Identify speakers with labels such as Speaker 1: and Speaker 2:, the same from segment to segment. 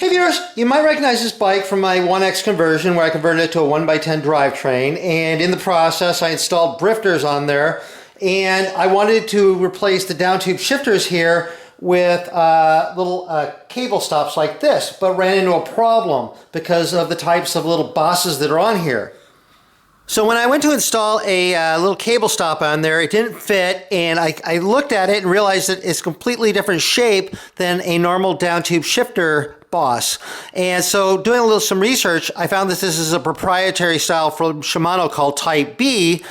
Speaker 1: Hey viewers, you might recognize this bike from my 1X conversion where I converted it to a 1x10 drivetrain, and in the process I installed drifters on there, and I wanted to replace the Downtube shifters here with little cable stops like this, but ran into a problem because of the types of little bosses that are on here. So when I went to install a little cable stop on there, it didn't fit, and I looked at it and realized that it's a completely different shape than a normal Downtube shifter boss. And so doing some research, I found that this is a proprietary style from Shimano called Type B,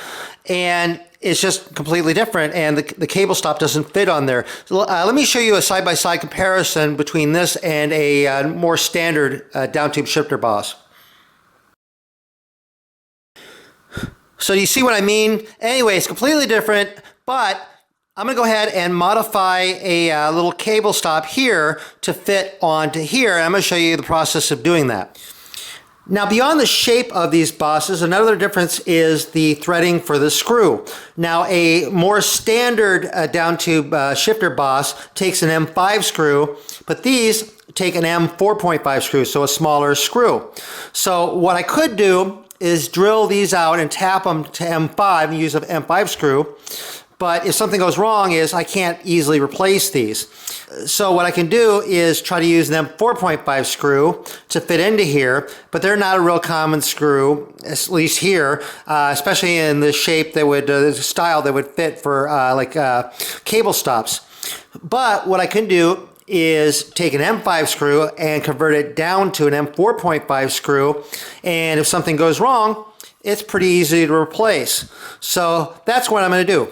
Speaker 1: and it's just completely different, and the cable stop doesn't fit on there. So, let me show you a side-by-side comparison between this and a more standard Downtube shifter boss. So you see what I mean? Anyway, it's completely different, but I'm going to go ahead and modify a little cable stop here to fit onto here. And I'm going to show you the process of doing that. Now, beyond the shape of these bosses, another difference is the threading for the screw. Now, a more standard Downtube shifter boss takes an M5 screw, but these take an M4.5 screw, so a smaller screw. So what I could do is drill these out and tap them to M5 and use an M5 screw. But if something goes wrong is I can't easily replace these. So what I can do is try to use an M4.5 screw to fit into here, but they're not a real common screw, at least here, especially in the shape that would, the style that would fit for cable stops. But what I can do is take an M5 screw and convert it down to an M4.5 screw, and if something goes wrong, it's pretty easy to replace. So that's what I'm going to do.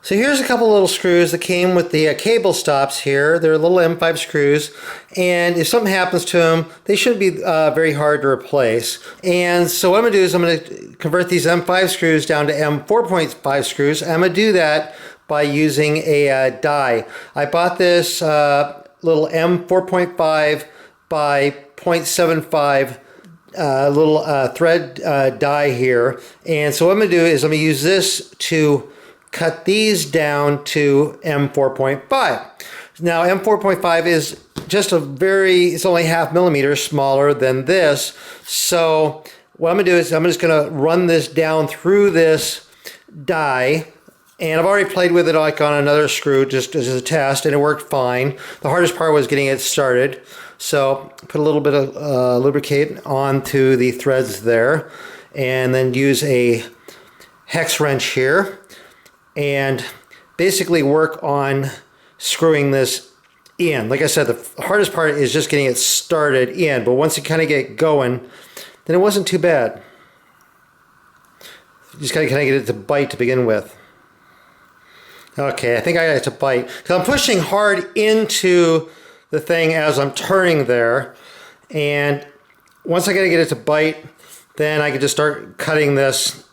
Speaker 1: So here's a couple little screws that came with the cable stops here. They're little M5 screws, and if something happens to them, they shouldn't be very hard to replace. And so what I'm going to do is I'm going to convert these M5 screws down to M4.5 screws. I'm going to do that by using a die. I bought this little M4.5 by 0.75 little thread die here. And so what I'm going to do is I'm going to use this to cut these down to M4.5. Now M4.5 is just it's only 0.5 millimeters smaller than this. So what I'm going to do is I'm just going to run this down through this die. And I've already played with it like on another screw just as a test, and it worked fine. The hardest part was getting it started. So put a little bit of lubricant onto the threads there, and then use a hex wrench here, and basically work on screwing this in. Like I said, the hardest part is just getting it started in, but once you kind of get going, then it wasn't too bad. You just gotta kind of get it to bite to begin with. Okay, I think I got it to bite, because I'm pushing hard into the thing as I'm turning there, and once I gotta get it to bite, then I can just start cutting this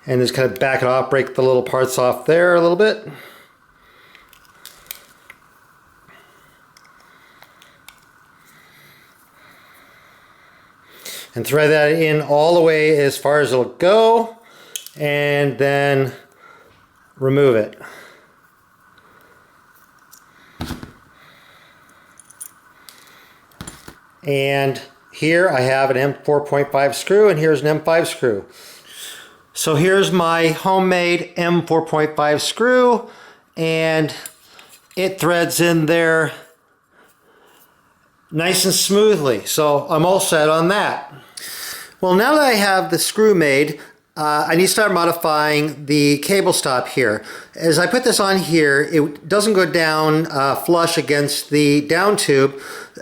Speaker 1: and just kind of back it off, break the little parts off there a little bit. And thread that in all the way as far as it'll go, and then remove it. And here I have an M4.5 screw, and here's an M5 screw. So here's my homemade M4.5 screw, and it threads in there nice and smoothly. So I'm all set on that. Well, now that I have the screw made, I need to start modifying the cable stop here. As I put this on here, it doesn't go down flush against the down tube.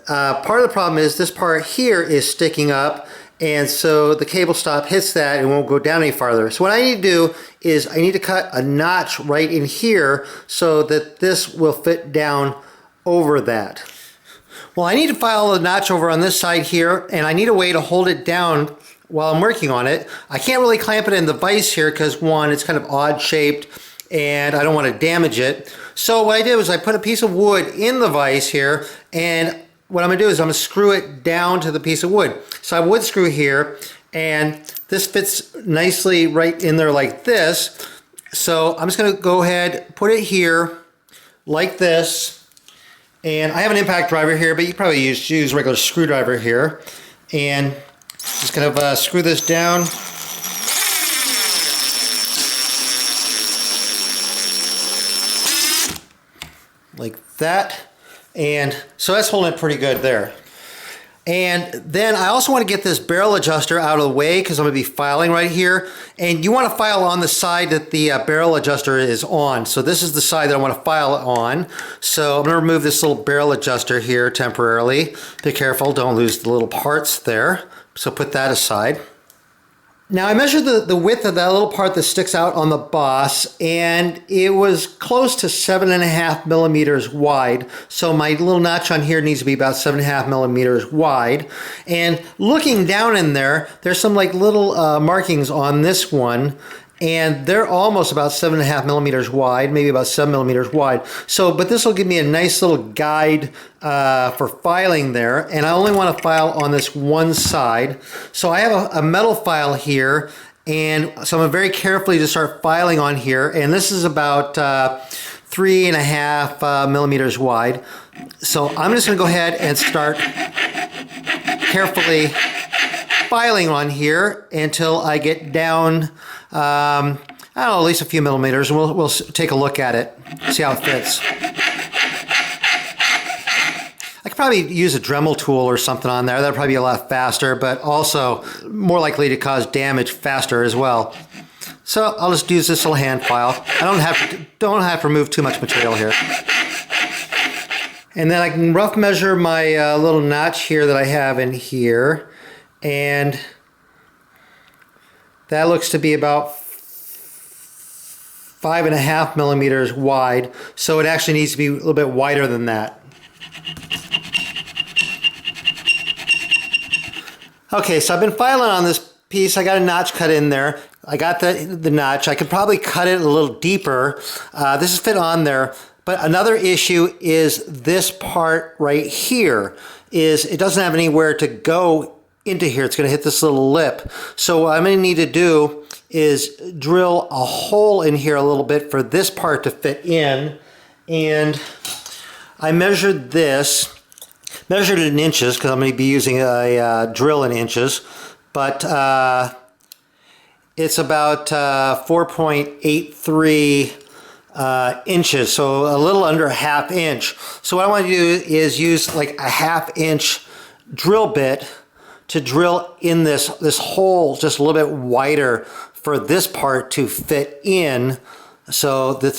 Speaker 1: Part of the problem is this part here is sticking up, and so the cable stop hits that and won't go down any farther. So what I need to do is I need to cut a notch right in here so that this will fit down over that. Well, I need to file a notch over on this side here, and I need a way to hold it down while I'm working on it. I can't really clamp it in the vise here because, one, it's kind of odd shaped and I don't want to damage it. So what I did was I put a piece of wood in the vise here, and what I'm going to do is I'm going to screw it down to the piece of wood. So I have a wood screw here, and this fits nicely right in there like this. So I'm just going to go ahead, put it here like this, And I have an impact driver here, but you probably use a regular screwdriver here. And just kind of screw this down. Like that. And so that's holding it pretty good there. And then I also want to get this barrel adjuster out of the way because I'm going to be filing right here. And you want to file on the side that the barrel adjuster is on. So this is the side that I want to file on. So I'm going to remove this little barrel adjuster here temporarily. Be careful, don't lose the little parts there. So put that aside. Now I measured the width of that little part that sticks out on the boss, and it was close to 7.5 millimeters wide. So my little notch on here needs to be about 7.5 millimeters wide. And looking down in there, there's some like little markings on this one, and they're almost about 7.5 millimeters wide, maybe about 7 millimeters wide. So, but this will give me a nice little guide for filing there, and I only want to file on this one side. So I have a metal file here, and so I'm going to very carefully just start filing on here, and this is about 3.5 millimeters wide. So I'm just going to go ahead and start carefully filing on here until I get down, I don't know, at least a few millimeters, and we'll take a look at it, see how it fits. I could probably use a Dremel tool or something on there. That'd probably be a lot faster, but also more likely to cause damage faster as well. So I'll just use this little hand file. I don't have to remove too much material here. And then I can rough measure my little notch here that I have in here. And that looks to be about 5.5 millimeters wide. So it actually needs to be a little bit wider than that. Okay, so I've been filing on this piece. I got a notch cut in there. I got the notch. I could probably cut it a little deeper. This is fit on there. But another issue is this part right here is it doesn't have anywhere to go into here. It's going to hit this little lip. So what I'm going to need to do is drill a hole in here a little bit for this part to fit in. And I measured this, measured it in inches because I'm going to be using a drill in inches, but it's about 4.83 inches, so a little under a ½ inch. So what I want to do is use like a ½ inch drill bit to drill in this hole just a little bit wider for this part to fit in, so that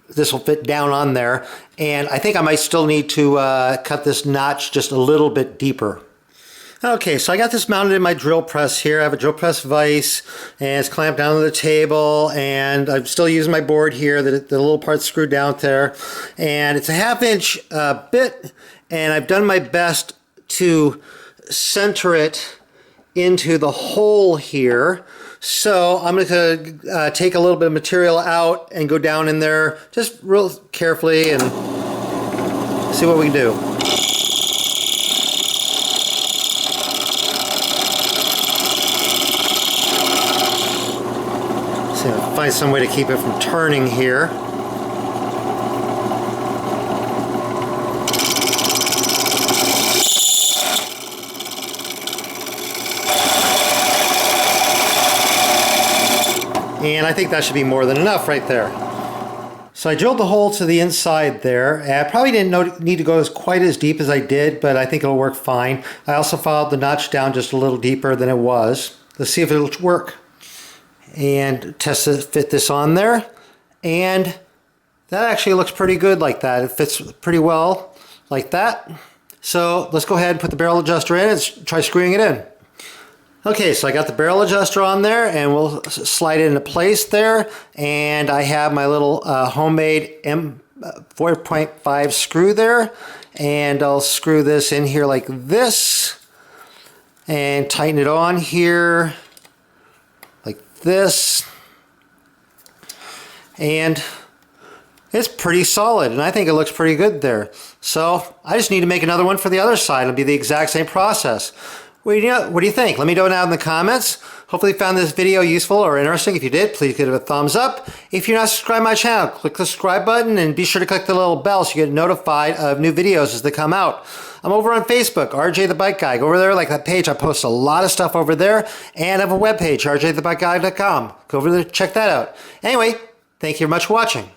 Speaker 1: this will fit down on there. And I think I might still need to cut this notch just a little bit deeper. Okay, so I got this mounted in my drill press here. I have a drill press vise, and it's clamped down to the table, and I'm still using my board here, the little part's screwed down there. And it's a ½ inch bit, and I've done my best to center it into the hole here. So I'm going to take a little bit of material out and go down in there just real carefully and see what we can do. See if I can find some way to keep it from turning here. And I think that should be more than enough right there. So I drilled the hole to the inside there. I probably didn't need to go quite as deep as I did, but I think it'll work fine. I also filed the notch down just a little deeper than it was. Let's see if it'll work. And fit this on there. And that actually looks pretty good like that. It fits pretty well like that. So let's go ahead and put the barrel adjuster in and try screwing it in. Okay, so I got the barrel adjuster on there, and we'll slide it into place there. And I have my little homemade M4.5 screw there, and I'll screw this in here like this and tighten it on here like this. And it's pretty solid, and I think it looks pretty good there. So I just need to make another one for the other side. It'll be the exact same process. What do you think? Let me know down in the comments. Hopefully you found this video useful or interesting. If you did, please give it a thumbs up. If you're not subscribed to my channel, click the subscribe button and be sure to click the little bell so you get notified of new videos as they come out. I'm over on Facebook, RJ the Bike Guy. Go over there, like that page. I post a lot of stuff over there. And I have a webpage, rjthebikeguy.com. Go over there, check that out. Anyway, thank you very much for watching.